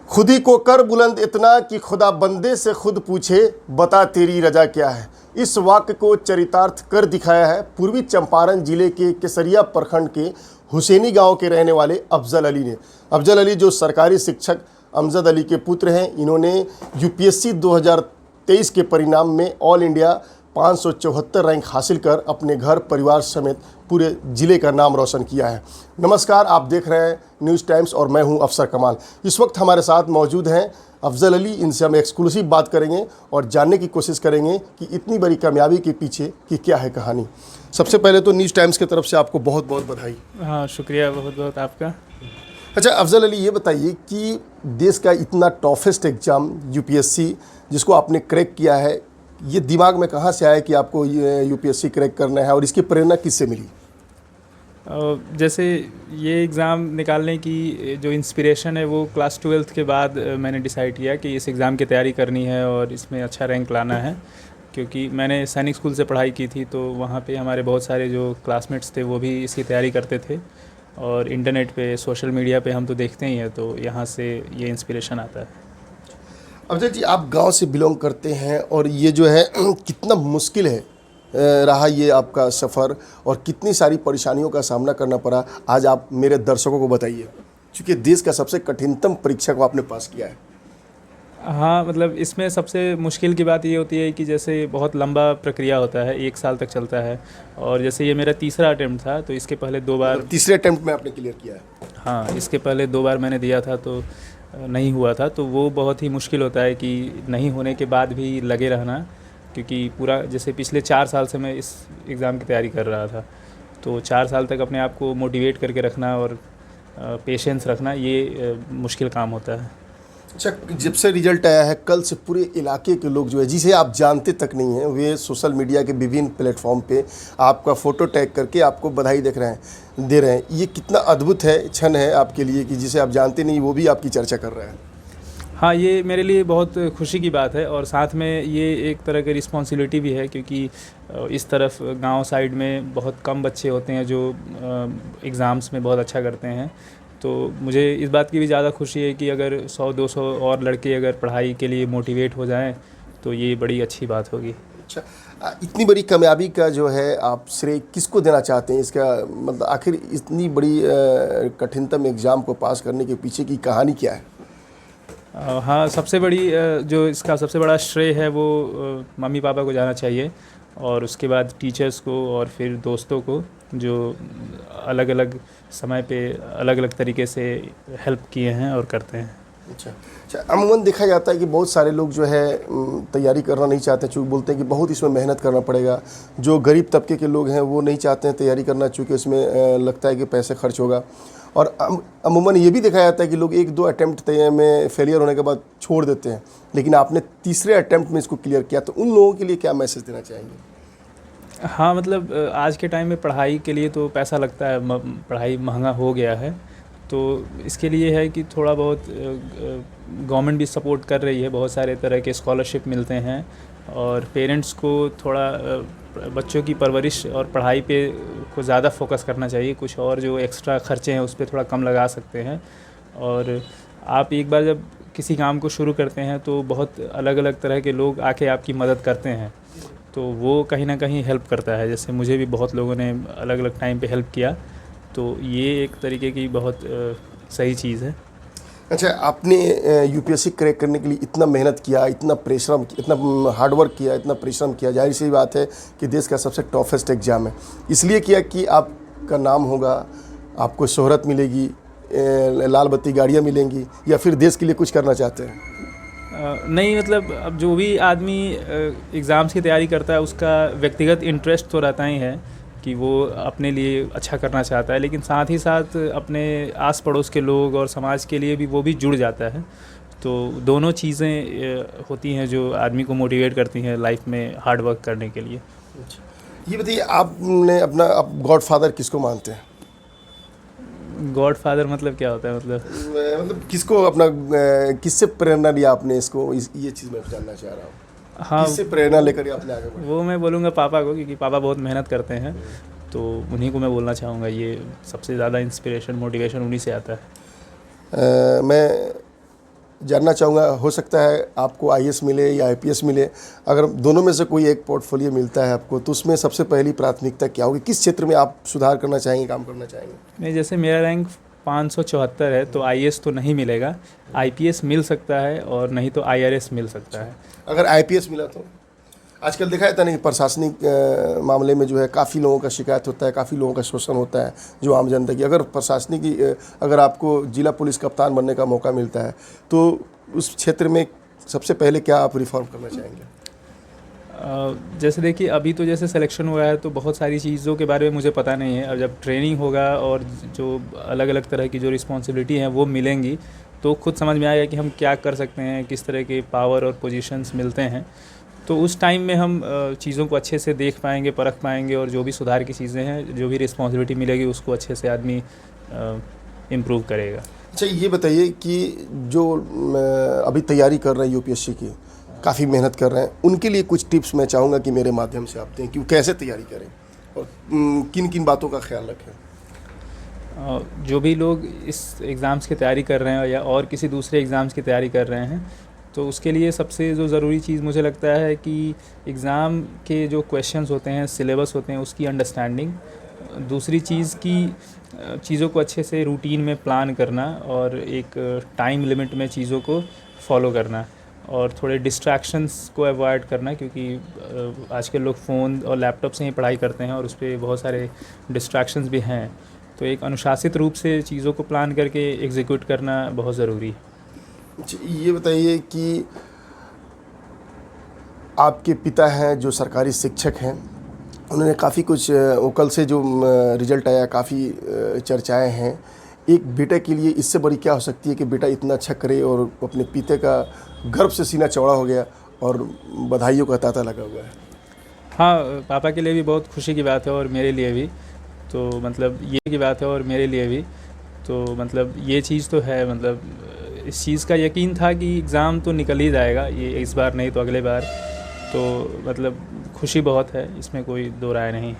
खुद ही को कर बुलंद इतना कि खुदा बंदे से खुद पूछे बता तेरी रजा क्या है। इस वाक्य को चरितार्थ कर दिखाया है पूर्वी चंपारण जिले के केसरिया प्रखंड के हुसैनी गांव के रहने वाले अफजल अली ने। अफजल अली जो सरकारी शिक्षक अमजद अली के पुत्र हैं, इन्होंने यूपीएससी 2023 के परिणाम में ऑल इंडिया 574 रैंक हासिल कर अपने घर परिवार समेत पूरे ज़िले का नाम रोशन किया है। नमस्कार, आप देख रहे हैं न्यूज़ टाइम्स और मैं हूं अफसर कमाल। इस वक्त हमारे साथ मौजूद हैं अफजल अली। इनसे हम एक्सक्लूसिव बात करेंगे और जानने की कोशिश करेंगे कि इतनी बड़ी कामयाबी के पीछे की क्या है कहानी। सबसे पहले तो न्यूज़ टाइम्स की तरफ से आपको बहुत बहुत बधाई। हाँ, शुक्रिया बहुत बहुत आपका। अच्छा अफजल अली, ये बताइए कि देश का इतना टफेस्ट एग्ज़ाम यूपीएससी जिसको आपने क्रैक किया है, ये दिमाग में कहाँ से आया कि आपको ये यूपीएससी क्रैक करना है और इसकी प्रेरणा किससे मिली? जैसे ये एग्ज़ाम निकालने की जो इंस्पिरेशन है वो क्लास 12th के बाद मैंने डिसाइड किया कि इस एग्ज़ाम की तैयारी करनी है और इसमें अच्छा रैंक लाना है। क्योंकि मैंने सैनिक स्कूल से पढ़ाई की थी, तो वहाँ पे हमारे बहुत सारे जो क्लासमेट्स थे वो भी इसकी तैयारी करते थे और इंटरनेट पे, सोशल मीडिया पे हम तो देखते ही हैं, तो यहाँ से ये इंस्पिरेशन आता है। अफजल जी, आप गांव से बिलोंग करते हैं और ये जो है कितना मुश्किल है रहा ये आपका सफ़र और कितनी सारी परेशानियों का सामना करना पड़ा, आज आप मेरे दर्शकों को बताइए, क्योंकि देश का सबसे कठिनतम परीक्षा को आपने पास किया है। हाँ, मतलब इसमें सबसे मुश्किल की बात ये होती है कि जैसे बहुत लंबा प्रक्रिया होता है, 1 साल तक चलता है। और जैसे ये मेरा तीसरा अटेम्प्ट था, तो इसके पहले 2 बार तीसरे अटेम्प्ट में आपने क्लियर किया है? हाँ, इसके पहले 2 बार मैंने दिया था तो नहीं हुआ था, तो वो बहुत ही मुश्किल होता है कि नहीं होने के बाद भी लगे रहना। क्योंकि पूरा जैसे पिछले 4 साल से मैं इस एग्ज़ाम की तैयारी कर रहा था, तो 4 साल तक अपने आप को मोटिवेट करके रखना और पेशेंस रखना, ये मुश्किल काम होता है। अच्छा, जब से रिजल्ट आया है कल से पूरे इलाके के लोग जो है, जिसे आप जानते तक नहीं हैं, वे सोशल मीडिया के विभिन्न प्लेटफॉर्म पे आपका फ़ोटो टैग करके आपको बधाई दे रहे हैं। ये कितना अद्भुत है क्षण है आपके लिए कि जिसे आप जानते नहीं वो भी आपकी चर्चा कर रहा है। हाँ, ये मेरे लिए बहुत खुशी की बात है और साथ में ये एक तरह की रिस्पॉन्सिबिलिटी भी है, क्योंकि इस तरफ गांव साइड में बहुत कम बच्चे होते हैं जो एग्ज़ाम्स में बहुत अच्छा करते हैं। तो मुझे इस बात की भी ज़्यादा खुशी है कि अगर 100-200 और लड़के अगर पढ़ाई के लिए मोटिवेट हो जाएं तो ये बड़ी अच्छी बात होगी। अच्छा, इतनी बड़ी कामयाबी का जो है आप श्रेय किसको देना चाहते हैं? इसका मतलब आखिर इतनी बड़ी कठिनतम एग्ज़ाम को पास करने के पीछे की कहानी क्या है? हाँ, सबसे बड़ी जो इसका सबसे बड़ा श्रेय है वो मम्मी पापा को जाना चाहिए और उसके बाद टीचर्स को और फिर दोस्तों को, जो अलग अलग समय पे अलग अलग तरीके से हेल्प किए हैं और करते हैं। अच्छा, अमूमन देखा जाता है कि बहुत सारे लोग जो है तैयारी करना नहीं चाहते, चूँकि बोलते हैं कि बहुत इसमें मेहनत करना पड़ेगा। जो गरीब तबके के लोग हैं वो नहीं चाहते हैं तैयारी करना, चूँकि उसमें लगता है कि पैसे खर्च होगा। और अमूमन ये भी देखा जाता है कि लोग 1-2 अटैम्प्ट में फेलियर होने के बाद छोड़ देते हैं, लेकिन आपने तीसरे अटैम्प्ट में इसको क्लियर किया, तो उन लोगों के लिए क्या मैसेज देना चाहेंगे? हाँ, मतलब आज के टाइम में पढ़ाई के लिए तो पैसा लगता है, पढ़ाई महंगा हो गया है, तो इसके लिए है कि थोड़ा बहुत गवर्नमेंट भी सपोर्ट कर रही है, बहुत सारे तरह के स्कॉलरशिप मिलते हैं और पेरेंट्स को थोड़ा बच्चों की परवरिश और पढ़ाई पे को ज़्यादा फोकस करना चाहिए। कुछ और जो एक्स्ट्रा खर्चे हैं उस पर थोड़ा कम लगा सकते हैं। और आप एक बार जब किसी काम को शुरू करते हैं तो बहुत अलग अलग तरह के लोग आके आपकी मदद करते हैं, तो वो कहीं ना कहीं हेल्प करता है। जैसे मुझे भी बहुत लोगों ने अलग अलग टाइम पे हेल्प किया, तो ये एक तरीके की बहुत सही चीज़ है। अच्छा, आपने यूपीएससी क्रैक करने के लिए इतना मेहनत किया, इतना परिश्रम, इतना हार्डवर्क किया, इतना परिश्रम किया, जाहिर सी बात है कि देश का सबसे टफेस्ट एग्ज़ाम है, इसलिए किया कि आपका नाम होगा, आपको शोहरत मिलेगी, लाल बत्ती गाड़ियाँ मिलेंगी, या फिर देश के लिए कुछ करना चाहते हैं? नहीं, मतलब अब जो भी आदमी एग्ज़ाम्स की तैयारी करता है उसका व्यक्तिगत इंटरेस्ट तो रहता ही है कि वो अपने लिए अच्छा करना चाहता है, लेकिन साथ ही साथ अपने आस पड़ोस के लोग और समाज के लिए भी वो भी जुड़ जाता है। तो दोनों चीज़ें होती हैं जो आदमी को मोटिवेट करती हैं लाइफ में हार्ड वर्क करने के लिए। अच्छा, ये बताइए, आपने आप गॉड फादर किसको मानते हैं? गॉड फादर मतलब क्या होता है? मतलब किसको अपना किससे प्रेरणा लिया आपने इसको, ये चीज़ मैं जानना चाह रहा हूँ। हाँ, किससे प्रेरणा लेकर आपने आगे बढ़े? वो मैं बोलूँगा पापा को, क्योंकि पापा बहुत मेहनत करते हैं, तो उन्हीं को मैं बोलना चाहूँगा। ये सबसे ज़्यादा इंस्पिरेशन, मोटिवेशन उन्हीं से आता है। मैं जानना चाहूँगा, हो सकता है आपको आईएएस मिले या आईपीएस मिले, अगर दोनों में से कोई एक पोर्टफोलियो मिलता है आपको, तो उसमें सबसे पहली प्राथमिकता क्या होगी? किस क्षेत्र में आप सुधार करना चाहेंगे, काम करना चाहेंगे? नहीं, जैसे मेरा रैंक 574 है तो आईएएस तो नहीं मिलेगा, आईपीएस मिल सकता है और नहीं तो आईआरएस मिल सकता है। अगर आईपीएस मिला तो आजकल देखा जाता है ना कि प्रशासनिक मामले में जो है काफ़ी लोगों का शिकायत होता है, काफ़ी लोगों का शोषण होता है जो आम जनता की। अगर प्रशासनिक अगर आपको जिला पुलिस कप्तान बनने का मौका मिलता है तो उस क्षेत्र में सबसे पहले क्या आप रिफॉर्म करना चाहेंगे? जैसे देखिए, अभी तो जैसे सिलेक्शन हुआ है तो बहुत सारी चीज़ों के बारे में मुझे पता नहीं है। अब जब ट्रेनिंग होगा और जो अलग अलग तरह की जो रिस्पॉन्सिबिलिटी हैं वो मिलेंगी तो खुद समझ में आएगा कि हम क्या कर सकते हैं, किस तरह के पावर और पोजीशंस मिलते हैं। तो उस टाइम में हम चीज़ों को अच्छे से देख पाएंगे, परख पाएंगे और जो भी सुधार की चीज़ें हैं, जो भी रिस्पॉन्सिबिलिटी मिलेगी उसको अच्छे से आदमी इम्प्रूव करेगा। अच्छा, ये बताइए कि जो अभी तैयारी कर रहे हैं यूपीएससी की, काफ़ी मेहनत कर रहे हैं, उनके लिए कुछ टिप्स मैं चाहूँगा कि मेरे माध्यम से आप दें कि वो कैसे तैयारी करें और किन किन बातों का ख्याल रखें। जो भी लोग इस एग्ज़ाम्स की तैयारी कर रहे हैं या और किसी दूसरे एग्ज़ाम्स की तैयारी कर रहे हैं तो उसके लिए सबसे जो ज़रूरी चीज़ मुझे लगता है कि एग्ज़ाम के जो क्वेश्चंस होते हैं, सिलेबस होते हैं, उसकी अंडरस्टैंडिंग। दूसरी चीज़ की चीज़ों को अच्छे से रूटीन में प्लान करना और एक टाइम लिमिट में चीज़ों को फॉलो करना और थोड़े डिस्ट्रैक्शंस को अवॉइड करना, क्योंकि आजकल लोग फ़ोन और लैपटॉप से ही पढ़ाई करते हैं और उस पर बहुत सारे डिस्ट्रैक्शंस भी हैं। तो एक अनुशासित रूप से चीज़ों को प्लान करके एग्जीक्यूट करना बहुत ज़रूरी है। ये बताइए कि आपके पिता हैं जो सरकारी शिक्षक हैं, उन्होंने काफ़ी कुछ वो कल से जो रिज़ल्ट आया काफ़ी चर्चाएं हैं। एक बेटे के लिए इससे बड़ी क्या हो सकती है कि बेटा इतना अच्छा करे और अपने पिता का गर्व से सीना चौड़ा हो गया और बधाइयों का तांता लगा हुआ है। हाँ, पापा के लिए भी बहुत खुशी की बात है और मेरे लिए भी। तो मतलब ये की बात है और मेरे लिए भी। तो मतलब ये चीज़ तो है, मतलब इस चीज़ का यकीन था कि एग्ज़ाम तो निकल ही जाएगा, ये इस बार नहीं तो अगले बार। तो मतलब खुशी बहुत है, इसमें कोई दो राय नहीं।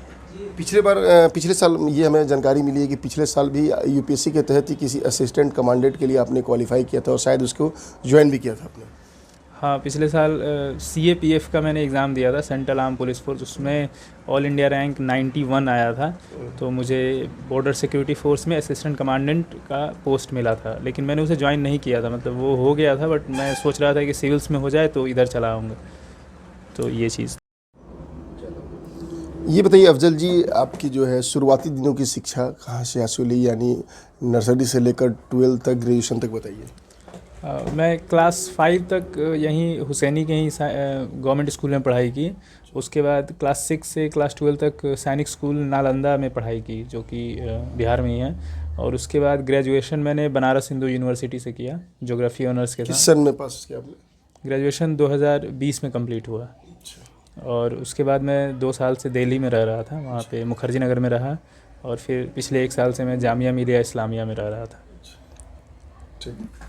पिछले साल ये हमें जानकारी मिली है कि पिछले साल भी यूपीएससी के तहत ही किसी असिस्टेंट कमांडेंट के लिए आपने क्वालिफाई किया था और शायद उसको ज्वाइन भी किया था आपने। हाँ, पिछले साल CAPF का मैंने एग्ज़ाम दिया था, सेंट्रल आर्म पुलिस फोर्स। उसमें ऑल इंडिया रैंक 91 आया था। तो मुझे बॉर्डर सिक्योरिटी फोर्स में असिस्टेंट कमांडेंट का पोस्ट मिला था, लेकिन मैंने उसे ज्वाइन नहीं किया था। मतलब वो हो गया था, बट मैं सोच रहा था कि सिविल्स में हो जाए तो इधर चला आऊँगा। तो ये चीज़। ये बताइए अफजल जी, आपकी जो है शुरुआती दिनों की शिक्षा कहाँ से हासिल हुई, यानी नर्सरी से लेकर 12 तक, ग्रेजुएशन तक बताइए। मैं क्लास 5 तक यहीं हुसैनी के ही गवर्नमेंट स्कूल में पढ़ाई की। उसके बाद क्लास 6 से क्लास 12 तक सैनिक स्कूल नालंदा में पढ़ाई की, जो कि बिहार में ही है। और उसके बाद ग्रेजुएशन मैंने बनारस हिंदू यूनिवर्सिटी से किया, ज्योग्राफी ऑनर्स के साथ। किस सन में पास किया आपने? ग्रेजुएशन 2020 में कंप्लीट हुआ। और उसके बाद मैं 2 साल से दिल्ली में रह रहा था, वहाँ पे मुखर्जी नगर में रहा। और फिर पिछले 1 साल से मैं जामिया मिलिया इस्लामिया में रह रहा था। ठीक।